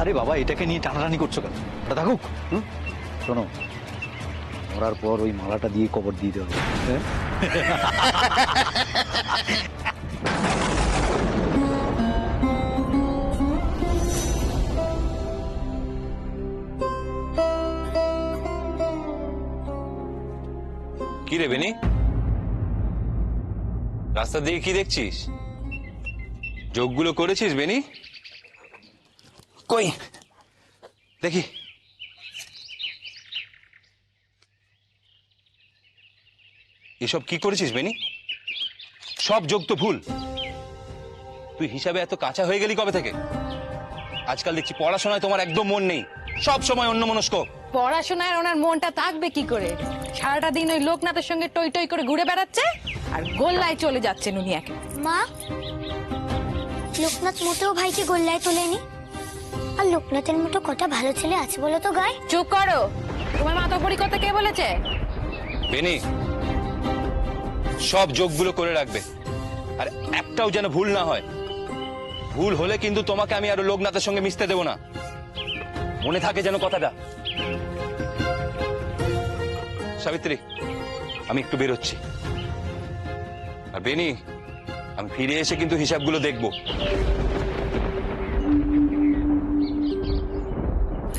আরে বাবা, এটাকে নিয়ে টানাটানি করছো কেন? ওটা থাকুক। শোনো, মরার পর ওই মালাটা দিয়ে কবর দিয়ে দেবো। হ্যাঁ, কি রে বেনি, রাস্তা দিয়ে কি দেখছিস? যোগগুলো করেছিস বেনি? কই দেখি। এসব কি করেছিস বেনি? সব যোগ তো ভুল। তুই হিসাবে এত কাঁচা হয়ে গেলি কবে থেকে? আজকাল দেখছি পড়াশোনায় তোমার একদম মন নেই, সব সময় অন্যমনস্ক। পড়াশোনায় ওনার মনটা থাকবে কি করে? সারাটা দিন ওই লোকনাথের সঙ্গে টই টই করে ঘুরে বেড়াচ্ছে আর গোল্লায় চলে যাচ্ছেন উনি একে। মা, লোকনাথ মোটেও ভাইকে গোল্লায় তোলেনি। আর লোকনাথের মতো কটা ভালো ছেলে আছে বলো তো গায়ে? চুপ করো, তোমার মাতাপরি কথা কে বলেছে? বেনি, সব যোগগুলো করে রাখবে, আর একটাও যেন ভুল না হয়। ভুল হলে কিন্তু তোমাকে আমি আরো লোকনাথের সঙ্গে মিশতে দেবো না, মনে থাকে যেন কথাটা। সাবিত্রী, আমি একটু বেরোচ্ছি। আর বেনি, আমি ফিরে এসে কিন্তু হিসাবগুলো দেখবো।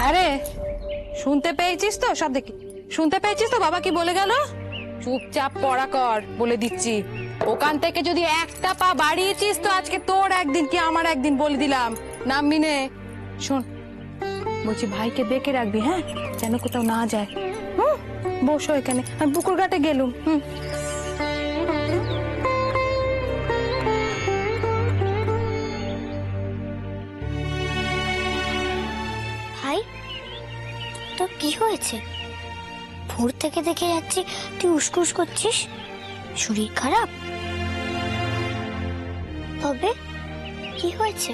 আরে শুনতে পেয়েছিস তো? সব দেখি শুনতে পেয়েছিস তো বাবা কি বলে গেল? চুপচাপ পড়া কর বলে দিচ্ছি। ওখান থেকে যদি একটা পা বাড়িয়েছিস তো আজকে তোর একদিন কি আমার একদিন বলে দিলাম। নামবি নে। শোন বলছি, ভাইকে দেখে রাখবি, হ্যাঁ, যেন কোথাও না যায়। বসো এখানে, আমি পুকুর ঘাটে গেলুম। ভাই, তোর কি হয়েছে? ভোর থেকে দেখে যাচ্ছি তুই উস্কুস করছিস। শরীর খারাপ? তবে কি হয়েছে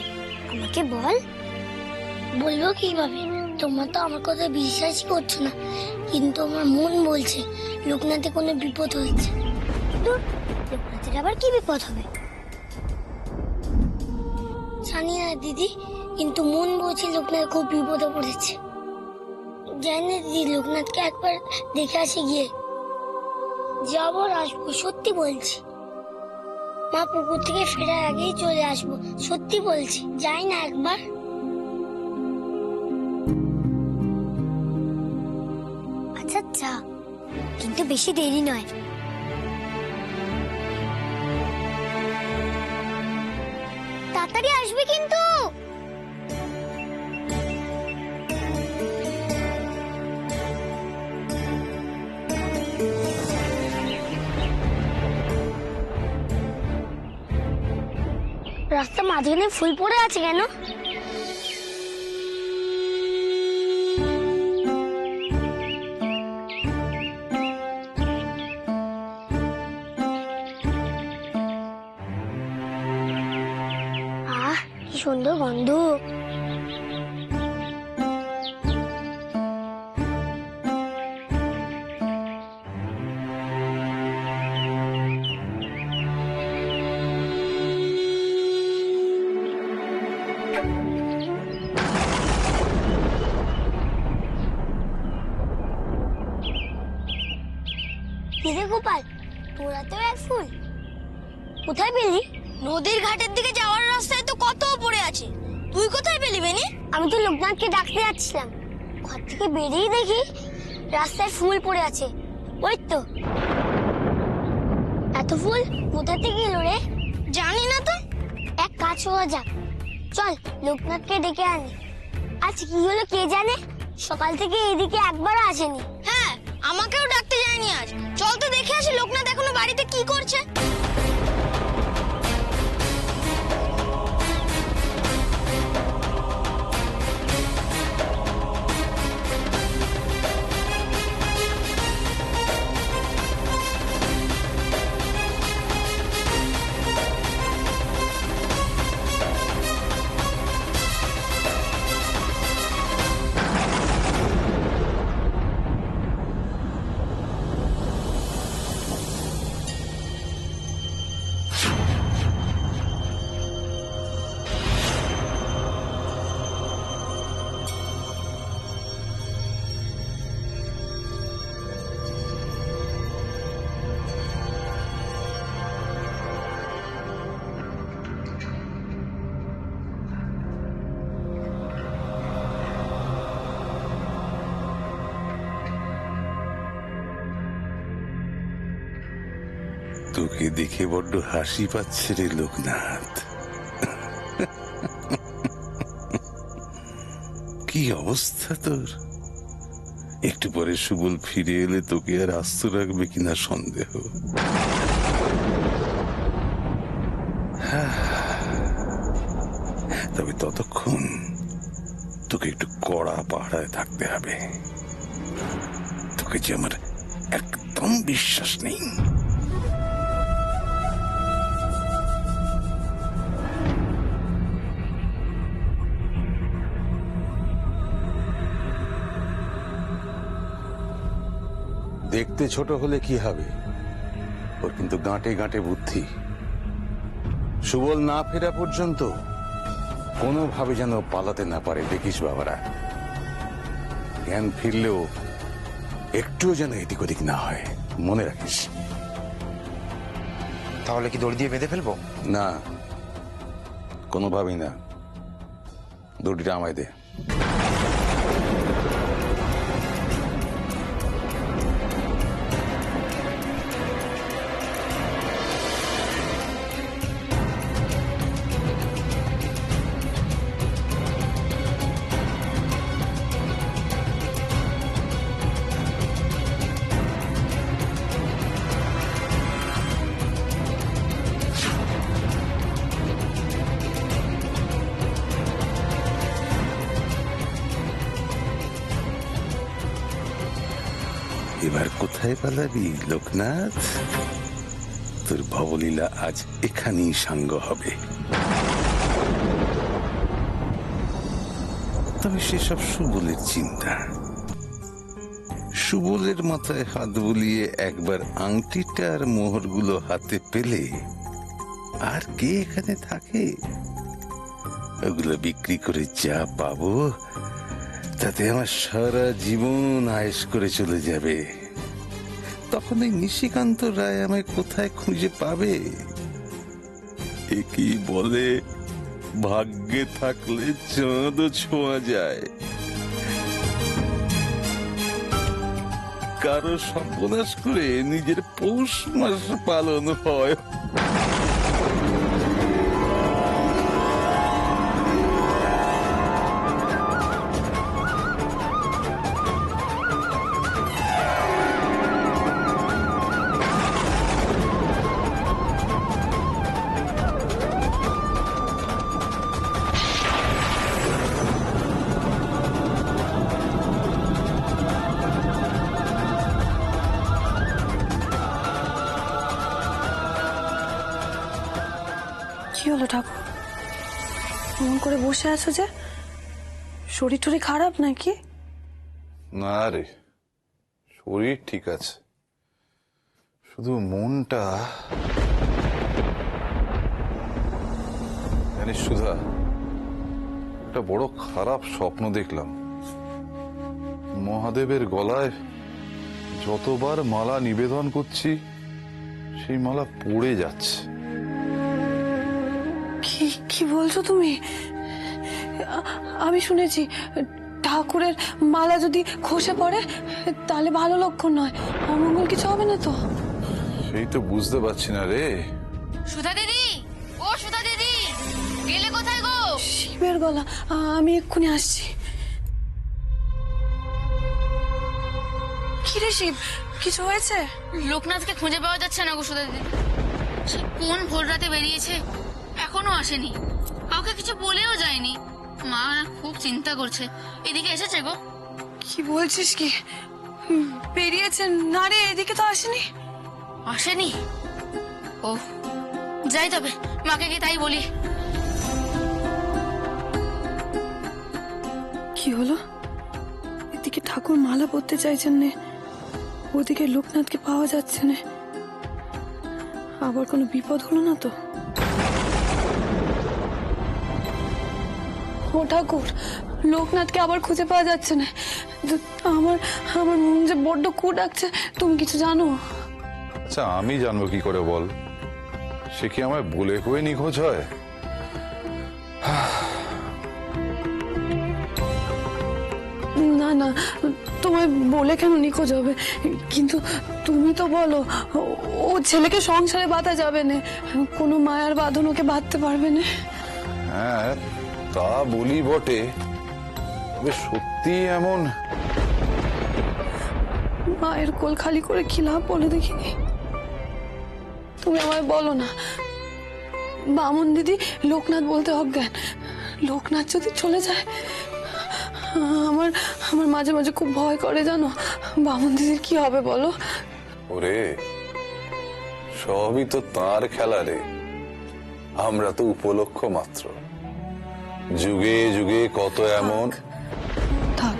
আমাকে বল। বলবো কিভাবে? তোমার তো আমার কথা বিশ্বাসই করছো না, কিন্তু আমার মন বলছে লোকনাথে কোনো বিপদ হয়েছে। দূর, লোকনাথের আবার কি বিপদ হবে? জানি না দিদি, কিন্তু মন বলছে লোকনাথ খুব বিপদে পড়েছে। জানি না দিদি, লোকনাথকে একবার দেখে আসি গিয়ে। যাবো আর আসবো, সত্যি বলছি। মা পুকুর থেকে ফেরার আগেই চলে আসবো, সত্যি বলছি। যাই না একবার? আচ্ছা যা, কিন্তু বেশি দেরি নয়। তাড়াতাড়ি আসবে কিন্তু। রাস্তা মাঝখানে ফুল পড়ে আছে কেন? আহ, কি সুন্দর গন্ধ। কিরে গোপাল, তোরা তো এক ফুল কোথায় পেলি? নদীর ঘাটের দিকে যাওয়ার রাস্তায় তো কত পড়ে আছে। তুই কোথায় পেলি বেনি? আমি তো লোকনাথকে ডাকতে যাচ্ছিলাম, ঘর থেকে বেরিয়ে দেখি রাস্তায় ফুল পড়ে আছে। ওই তো। এত ফুল কোথা থেকে এলো রে? জানি না তো। এক কাজ করা যাক, চল লোকনাথকে ডেকে আনি। আজ কি হলো কে জানে, সকাল থেকে এদিকে একবার আসেনি। হ্যাঁ, আমাকেও ডাকতে যায়নি আজ। চল তো দেখে আসি লোকনাথ এখনো বাড়িতে কি করছে। তোকে দেখে বড্ড হাসি পাচ্ছে রে লোকনাথ। কি অবস্থা তোর? একটু পরে সুবল ফিরে এলে তোকে আর আস্ত রাখবে কিনা সন্দেহ। তবে ততক্ষণ তোকে একটু কড়া পাহারায় থাকতে হবে। তোকে যে আমার একদম বিশ্বাস নেই। দেখতে ছোট হলে কি হবে, ওর কিন্তু গাঁটে গাঁটে বুদ্ধি। সুবল না ফেরা পর্যন্ত কোনোভাবে যেন পালাতে না পারে, দেখিস বাবারা। জ্ঞান ফিরলেও একটুও যেন এদিক ওদিক না হয়, মনে রাখিস। তাহলে কি দড়ি দিয়ে বেঁধে ফেলবো? না, কোনোভাবেই না। দড়িটা আমায় দে। এবার কোথায় পালাবি লোকনাথ? তোর ভবলীলা আজ এখানেই সাঙ্গ হবে। তবে সেসব সুবলের চিন্তা। সুবলের মাথায় হাত বুলিয়ে একবার আংটিটা আর মোহরগুলো হাতে পেলে আর কে এখানে থাকে? ওগুলো বিক্রি করে যা পাবো তাতে আমার সারা জীবন আয়েশ করে চলে যাবে। তখন এই নিশিকান্ত রায় আমায় কোথায় খুঁজে পাবে? এ কি বলে, ভাগ্যে থাকলে চাঁদও ছোঁয়া যায়। কারো সর্বনাশ করে নিজের পৌষ মাস পালন হয়। কি হলো ঠাকুর, এমন করে বসে আছো যে? শরীর টরীর খারাপ নাকি? না রে, শরীর ঠিক আছে, শুধু মনটা। জানিস সুধা, একটা বড় খারাপ স্বপ্ন দেখলাম। মহাদেবের গলায় যতবার মালা নিবেদন করছি সেই মালা পড়ে যাচ্ছে। কি বলছো তুমি? আমি শুনেছি ঠাকুরের মালা যদি খসে পড়ে তাহলে ভালো লক্ষণ নয়, অমঙ্গল কিছু হবে না তো? সেই তো বুঝতে পারছি না রে। সুধা দিদি, ও সুধা দিদি, গেলে কোথায় গো? শিবের গলা, আমি এক্ষুনি আসছি। কি রে শিব, কিছু হয়েছে? লোকনাথকে খুঁজে পাওয়া যাচ্ছে না গো সুধা দিদি। সে কোন ভোর রাতে বেরিয়েছে, এখনো আসেনি। কাউকে কিছু বলেও যায়নি। মা খুব চিন্তা করছে। এদিকে এসেছে গো? কি বলছিস কি? বেরিয়েছে না রে, এদিকে তো আসেনি। আসেনি? ও যাই, তবে মাকে গিয়ে তাই বলি। কি হলো? এদিকে ঠাকুর মালা পরতে চাইছেন না, ওদিকে লোকনাথকে পাওয়া যাচ্ছে না। আবার কোনো বিপদ হলো না তো? ও ঠাকুর, লোকনাথকে আবার খুঁজে পাওয়া যাচ্ছে না। আমার আমার মন যে বড্ড কু ডাকছে, তুমি কিছু জানো? আচ্ছা, আমি জানবো কি করে বল? সে কি আমায় বলে কয়ে নিখোঁজ হয়? না না, তোমায় বলে কেন নিখোঁজ হবে? কিন্তু তুমি তো বলো ও ছেলেকে সংসারে বাঁধা যাবে না, কোনো মায়ার বাঁধন ওকে বাঁধতে পারবে না। হ্যাঁ, তা বলি বটে, তবে সত্যি এমন? মায়ের কোল খালি করে কি লাভ বলে দেখিনি? তুমি আমায় বলো না, বামন দিদি লোকনাথ বলতে অজ্ঞান, লোকনাথ যদি চলে যায়, আমার আমার মাঝে মাঝে খুব ভয় করে জানো, বামন দিদির কি হবে বলো? ওরে, সবই তো তার খেলা রে, আমরা তো উপলক্ষ মাত্র। যুগে যুগে কত এমন। থাক,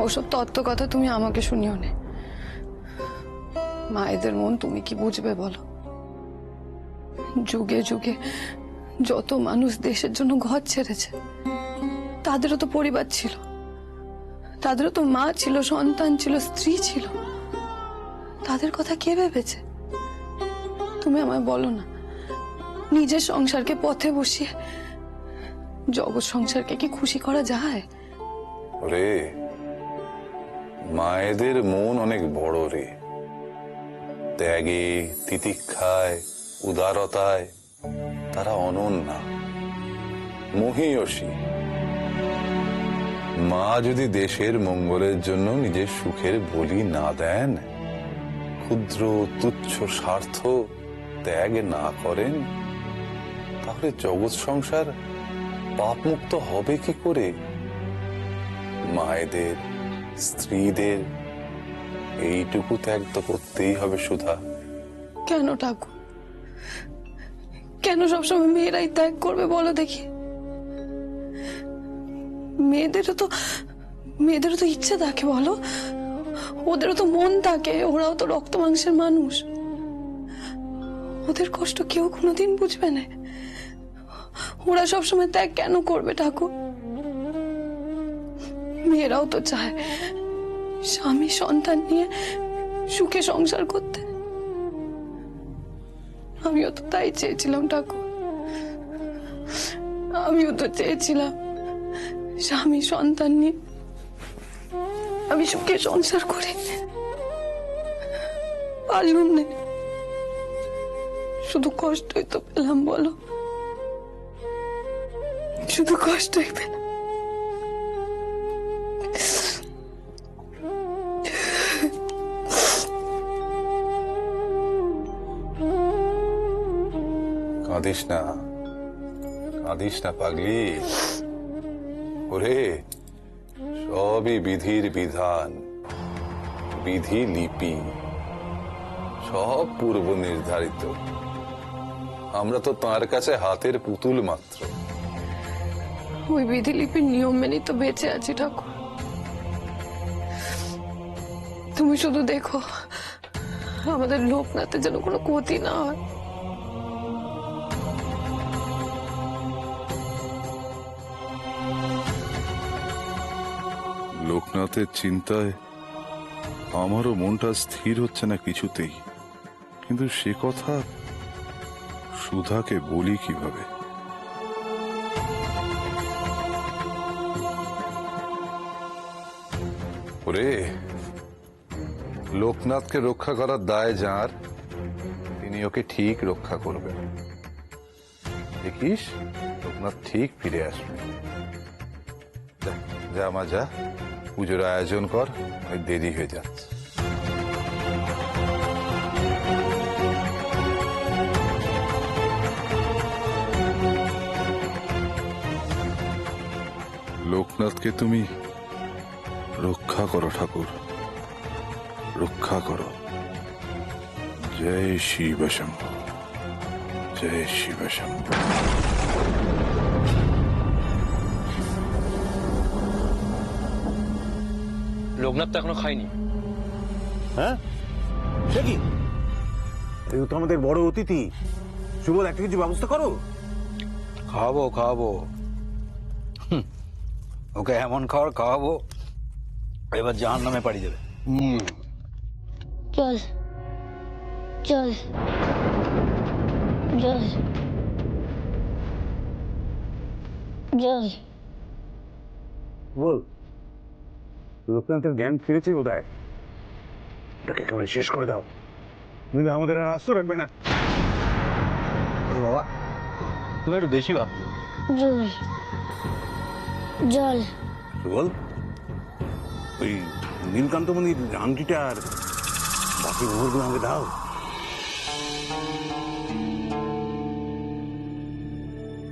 ওসব তত্ত্ব কথা তুমি আমাকে শুনিও না। মায়েদের মন তুমি কি বুঝবে বলো? যুগে যুগে যত মানুষ দেশের জন্য ঘর ছেড়েছে, তাদেরও তো পরিবার ছিল, তাদেরও তো মা ছিল, সন্তান ছিল, স্ত্রী ছিল। তাদের কথা কে ভেবেছে? তুমি আমায় বলো না, নিজের সংসারকে পথে বসিয়ে জগৎ সংসারকে কি খুশি করা যায়? ওরে, মায়েদের মন অনেক বড় রে, ত্যাগে, তিতিক্ষায়, উদারতায় তারা অনন্যা, মহীয়সী। মা যদি দেশের মঙ্গলের জন্য নিজের সুখের বলি না দেন, ক্ষুদ্র তুচ্ছ স্বার্থ ত্যাগ না করেন, তাহলে জগৎ সংসার পাপমুক্ত হবে কি করে? মায়েদের, স্ত্রীদের এইটুকু ত্যাগ তো করতেই হবে সুধা। কেন ঠাকুর, কেন সবসময় মেয়েরাই ত্যাগ করবে বলো দেখি? মেয়েদেরও তো ইচ্ছে থাকে বলো, ওদেরও তো মন থাকে, ওরাও তো রক্ত মাংসের মানুষ। ওদের কষ্ট কেউ কোনোদিন বুঝবে না। ওরা সবসময় ত্যাগ কেন করবে ঠাকুর? মেয়েরাও তো চায় স্বামী সন্তান নিয়ে সুখে সংসার করতে। আমিও তো তাই চেয়েছিলাম ঠাকুর, আমিও তো চেয়েছিলাম স্বামী সন্তান নিয়ে আমি সুখে সংসার করি, পারলুম না। শুধু কষ্টই তো পেলাম বলো, শুধু কষ্টই পেলাম। কাঁদিস না, কাঁদিস না পাগলি। ওরে, সবই বিধির বিধান, বিধি লিপি, সব পূর্ব নির্ধারিত। আমরা তো তার কাছে হাতের পুতুল মাত্র। ওই বিধিলিপির নিয়ম মেনেই তো বেঁচে আছি ঠাকুর। তুমি শুধু দেখো আমাদের লোকনাথের যেন কোনো ক্ষতি না হয়। লোকনাথের চিন্তায় আমারও মনটা স্থির হচ্ছে না কিছুতেই, কিন্তু সে কথা সুধাকে বলি কিভাবে? ওরে, লোকনাথকে রক্ষা করার দায় যার, তিনি ওকে ঠিক রক্ষা করবেন। দেখিস, লোকনাথ ঠিক ফিরে আসবে। যা মা যা, পুজোর আয়োজন কর, ওই দেরি হয়ে যাচ্ছে। লোকনাথকে তুমি রক্ষা করো ঠাকুর, রক্ষা করো। জয় শিব শম্ভু, জয় শিব শম্ভু। লোকনাথ তো এখনো খায়নি। হ্যাঁ, সে কি? এই তো আমাদের বড় অতিথি, সুবোধ একটা কিছু ব্যবস্থা করো। খাওয়াবো খাওয়াবো, ওকে এমন খাওয়াবো এবার জাহান্নামে পাড়ি দেবে। চল চল চল চল। বল, লোকনাথের জ্ঞান ফিরেছে কোথায়? তাকে একেবারে শেষ করে দাও, নইলে আমাদের আর আস্ত রাখবে না। বাবা তুমি একটু বেশি ভাব। জল জল বল, ওই নীলকান্তমণির আংটিটা আর বাকি মোহরগুলো আমাকে দাও।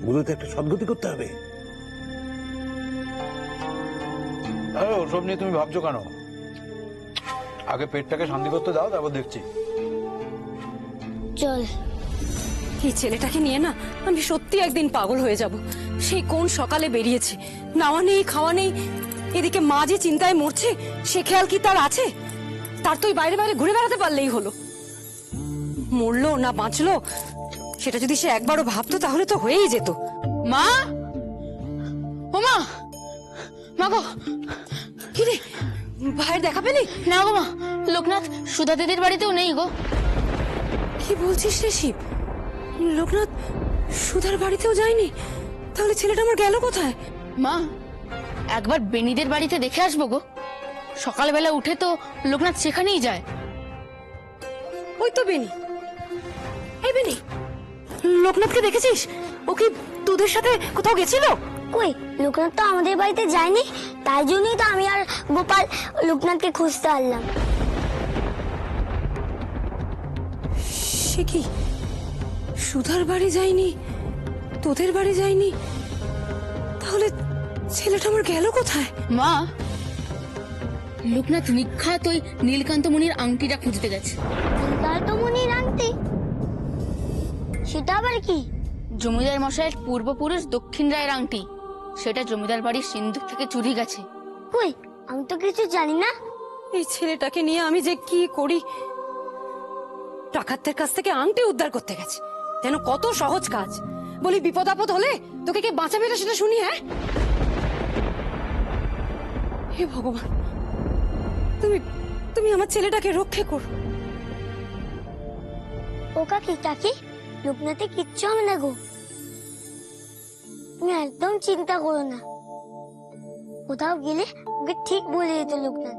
ওগুলোতে একটা সদ্গতি করতে হবে। আরে ওসব নিয়ে তুমি ভাবছো কেন? আগে পেটটাকে শান্তি করতে দাও, তারপর দেখছি। জল এই ছেলেটাকে নিয়ে না আমি সত্যি একদিন পাগল হয়ে যাব। সেই কোন সকালে বেরিয়েছে, নাওয়া নেই খাওয়া নেই, এদিকে মা যে চিন্তায় মরছে সে খেয়াল কি তার আছে? তার তো ওই বাইরে বাইরে ঘুরে বেড়াতে পারলেই হলো। মরলো না বাঁচলো সেটা যদি সে একবারও ভাবতো তাহলে তো হয়েই যেত। মা, ও মা, মা গো, কি রে ভাইয়ের দেখা পেলি? না গো মা, লোকনাথ সুধা দিদির বাড়িতেও নেই গো। কি বলছিস রে শিব? লোকনাথ সুধার বাড়িতেও যায়নি? তাহলে ছেলেটা আমার গেল কোথায়? মা, একবার বেনিদের বাড়িতে দেখে আসবো গো। সকালবেলা উঠে তো লোকনাথ সেখানেই যায়। ওই তো বেনি। এই বেনি, লোকনাথকে দেখেছিস? ও কি তোদের সাথে কোথাও গেছিল? কই, লোকনাথ তো আমাদের বাড়িতে যায়নি, তাই জন্যই তো আমি আর গোপাল লোকনাথকে খুঁজতে আসলাম। সে কি সুধার বাড়ি যায়নি, তোদের বাড়ি যায়নি? তাহলে ছেলেটা আমার গেল কোথায়? মা, লোকনাথ নিখাত ওই নীলকান্ত মুনির আংটিটা খুঁজতে গেছে। নীলকান্তমণির আংটি? সেটা আবার কি? জমিদার মশাইয়ের পূর্বপুরুষ দক্ষিণ রায়ের আংটি। সেটা জমিদার বাড়ির সিন্ধুক থেকে চুরি গেছে। কই, আমি তো কিছু জানি না। এই ছেলেটাকে নিয়ে আমি যে কি করি। ডাকাতদের কাছ থেকে আংটি উদ্ধার করতে গেছে, যেন কত সহজ কাজ। বলি বিপদ আপদ হলে তোকে কে বাঁচাবে না সেটা শুনি। হ্যাঁ, হে ভগবান, তুমি তুমি আমার ছেলেটাকে রক্ষা করো। ও কাকি, কাকি, লোকনাথে কিচ্ছু হবে না গো, তুমি একদম চিন্তা করো না। কোথাও গেলে ওকে ঠিক বলে দিত লোকনাথ।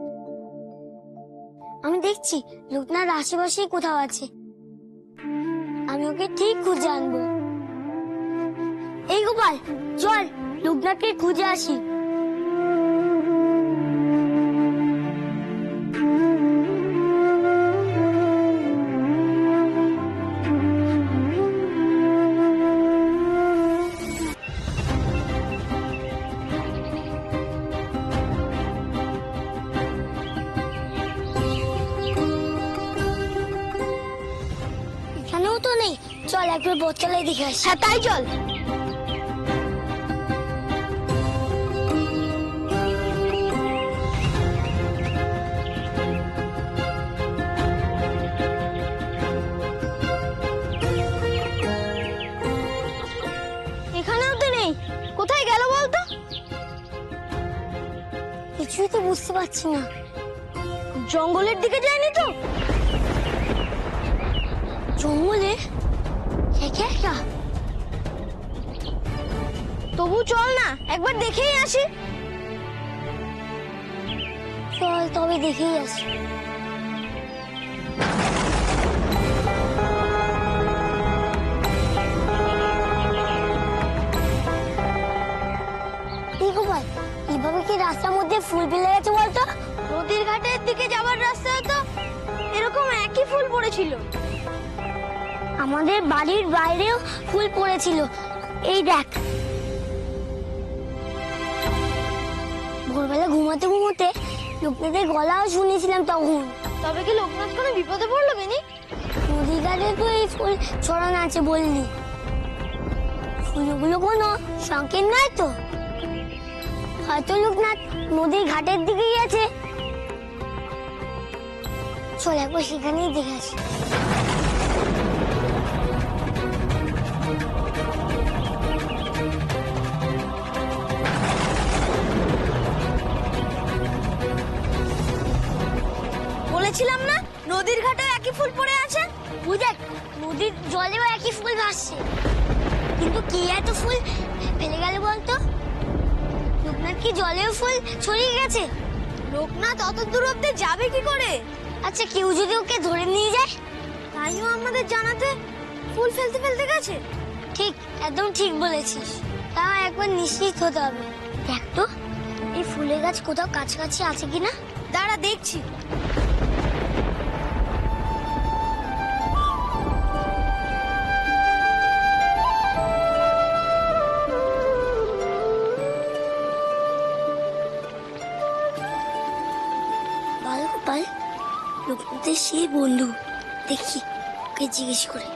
আমি দেখছি লোকনাথ আশেপাশেই কোথাও আছে, আমি ওকে ঠিক খুঁজে আনবো। এই গোপাল, চল লোকনাথকে খুঁজে আসি। এখানেও তো নেই, চল একবার বচ্চালাই দেখে আসি। হ্যাঁ, তাই চল। এখানেও তো নেই, কোথায় গেল বলতো? কিছুই তো বুঝতে পারছি না। জঙ্গলের দিকে যায়নি তো? জঙ্গলে একা একা? তবু চল না, একবার দেখেই আসি। চল তবে দেখেই আসি। এই গোপাল, এইভাবে কি রাস্তার মধ্যে ফুল ফেলে গেছে বলতো? নদীর ঘাটের দিকে যাওয়ার রাস্তায় তো এরকম একই ফুল পড়েছিল। আমাদের বাড়ির বাইরেও ফুল পড়েছিল, এই দেখ। ভোরবেলা ঘুমাতে ঘুমোতে লোকনাথের গলাও শুনেছিলাম তখন। তবে কি লোকনাথ কোনো বিপদে পড়লো বেনি? নদীর ঘাটে তো এই ফুল ছড়ানো আছে বললি, ফুলগুলো কোনো সংকেত নয় তো? হয়তো লোকনাথ নদীর ঘাটের দিকে গেছে। চল একবার সেখানেই দেখে আসি। বলেছিলাম না নদীর ঘাটে একই ফুল পড়ে আছে। বুঝে নদীর জলেও একই ফুল ভাসছে, কিন্তু কি এত ফুল ফেলে গেল বলতো? লোকনাথ কি জলেও ফুল ছড়িয়ে গেছে? লোকনাথ অত দূর অব্দি যাবে কি করে? আচ্ছা কেউ যদি ওকে ধরে নিয়ে যায়? তাইও আমাদের জানাতে ফুল ফেলতে ফেলতে গেছে। ঠিক, একদম ঠিক বলেছিস। তাও একবার নিশ্চিত হতে হবে। দেখ তো এই ফুলের গাছ কোথাও কাছাকাছি আছে কিনা। দাঁড়া দেখছি। বালগোপাল লোকনাথের সেই বন্ধু, দেখি ওকে জিজ্ঞেস করে।